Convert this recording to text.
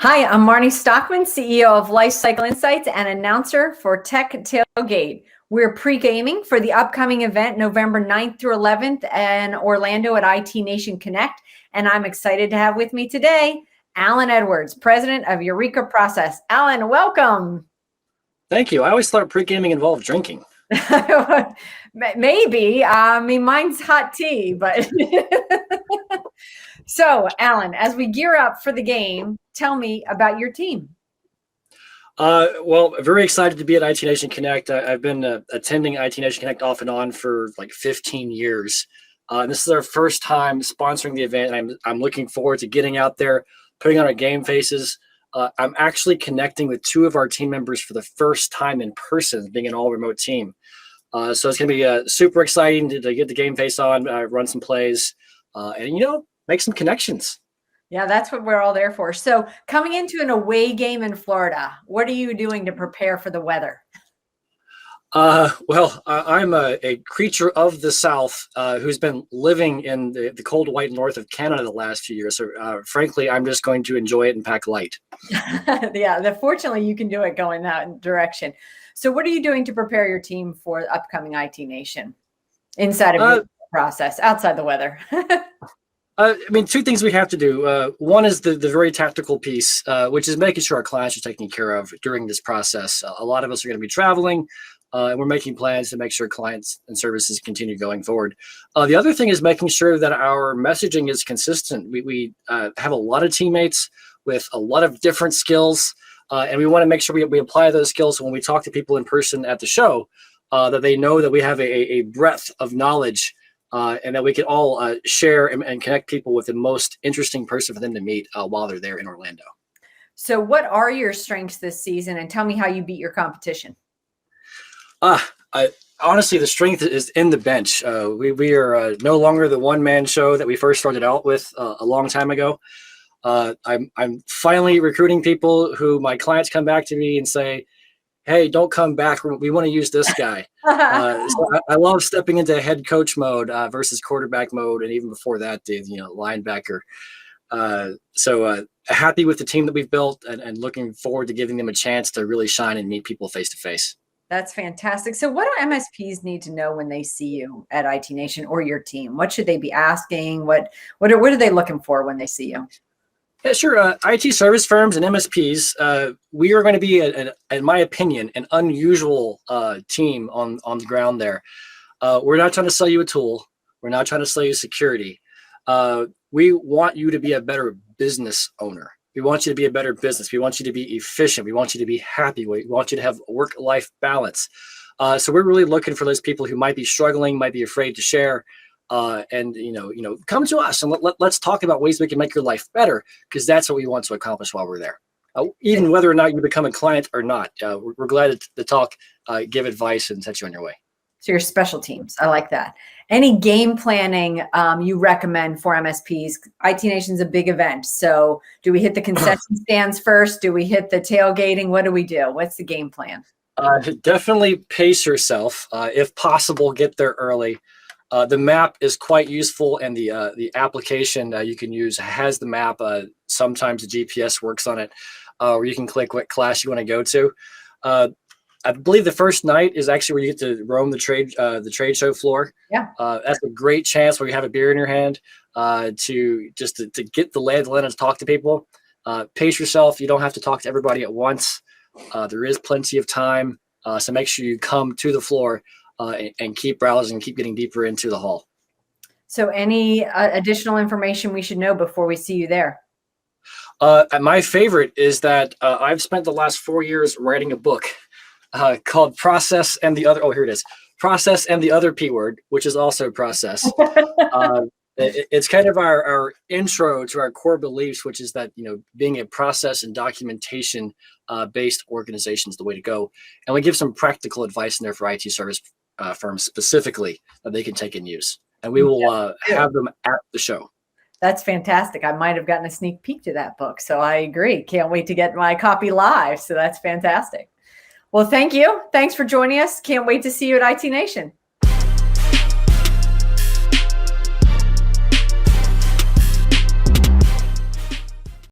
Hi, I'm Marnie Stockman, CEO of Lifecycle Insights and announcer for Tech Tailgate. We're pre-gaming for the upcoming event November 9th through 11th in Orlando at IT Nation Connect. And I'm excited to have with me today, Alan Edwards, president of Eureka Process. Alan, welcome. Thank you. I always thought pre-gaming involved drinking. Maybe. Mine's hot tea, but... So, Alan, as we gear up for the game, tell me about your team. Well, very excited to be at IT Nation Connect. I've been attending IT Nation Connect off and on for like 15 years. This is our first time sponsoring the event. And I'm looking forward to getting out there, putting on our game faces. I'm actually connecting with two of our team members for the first time in person, being an all-remote team. So it's going to be super exciting to get the game face on, run some plays, and make some connections. Yeah, that's what we're all there for. So coming into an away game in Florida, what are you doing to prepare for the weather? Well, I'm a creature of the South who's been living in the cold white north of Canada the last few years. So frankly, I'm just going to enjoy it and pack light. Yeah, fortunately, you can do it going that direction. So what are you doing to prepare your team for the upcoming IT Nation inside of your process, outside the weather? Two things we have to do. One is the very tactical piece, which is making sure our clients are taken care of during this process. A lot of us are going to be traveling, and we're making plans to make sure clients and services continue going forward. The other thing is making sure that our messaging is consistent. We have a lot of teammates with a lot of different skills, and we want to make sure we apply those skills when we talk to people in person at the show, that they know that we have a breadth of knowledge and that we can all share and connect people with the most interesting person for them to meet while they're there in Orlando. So what are your strengths this season? And tell me how you beat your competition. Honestly, the strength is in the bench. We are no longer the one-man show that we first started out with a long time ago. I'm finally recruiting people who my clients come back to me and say, hey, don't come back. We want to use this guy. So I love stepping into head coach mode versus quarterback mode, and even before that, linebacker. So happy with the team that we've built, and looking forward to giving them a chance to really shine and meet people face to face. That's fantastic. So what do MSPs need to know when they see you at IT Nation or your team? What should they be asking? What are they looking for when they see you? Yeah, sure. IT service firms and MSPs, we are going to be, in my opinion, an unusual team on the ground there. We're not trying to sell you a tool. We're not trying to sell you security. We want you to be a better business owner. We want you to be a better business. We want you to be efficient. We want you to be happy. We want you to have work-life balance. So we're really looking for those people who might be struggling, might be afraid to share. And come to us and let's talk about ways we can make your life better, because that's what we want to accomplish while we're there. Even whether or not you become a client or not, we're glad to talk, give advice, and set you on your way. So your special teams, I like that. Any game planning you recommend for MSPs? IT Nation's a big event. So do we hit the concession stands first? Do we hit the tailgating? What do we do? What's the game plan? Definitely pace yourself. If possible, get there early. The map is quite useful, and the application you can use has the map. Sometimes the GPS works on it, where you can click what class you want to go to. I believe the first night is actually where you get to roam the trade show floor. Yeah, that's a great chance where you have a beer in your hand to get the lay of the land and talk to people. Pace yourself. You don't have to talk to everybody at once. There is plenty of time, so make sure you come to the floor. And keep browsing, keep getting deeper into the hall. So any additional information we should know before we see you there? My favorite is that I've spent the last 4 years writing a book called Process and the Other. Oh, here it is. Process and the Other P Word, which is also process. It's kind of our intro to our core beliefs, which is that, being a process and documentation based organization is the way to go. And we give some practical advice in there for IT service firms specifically that they can take and use. And we will have them at the show. That's fantastic. I might have gotten a sneak peek to that book. So I agree. Can't wait to get my copy live. So that's fantastic. Well, thank you. Thanks for joining us. Can't wait to see you at IT Nation.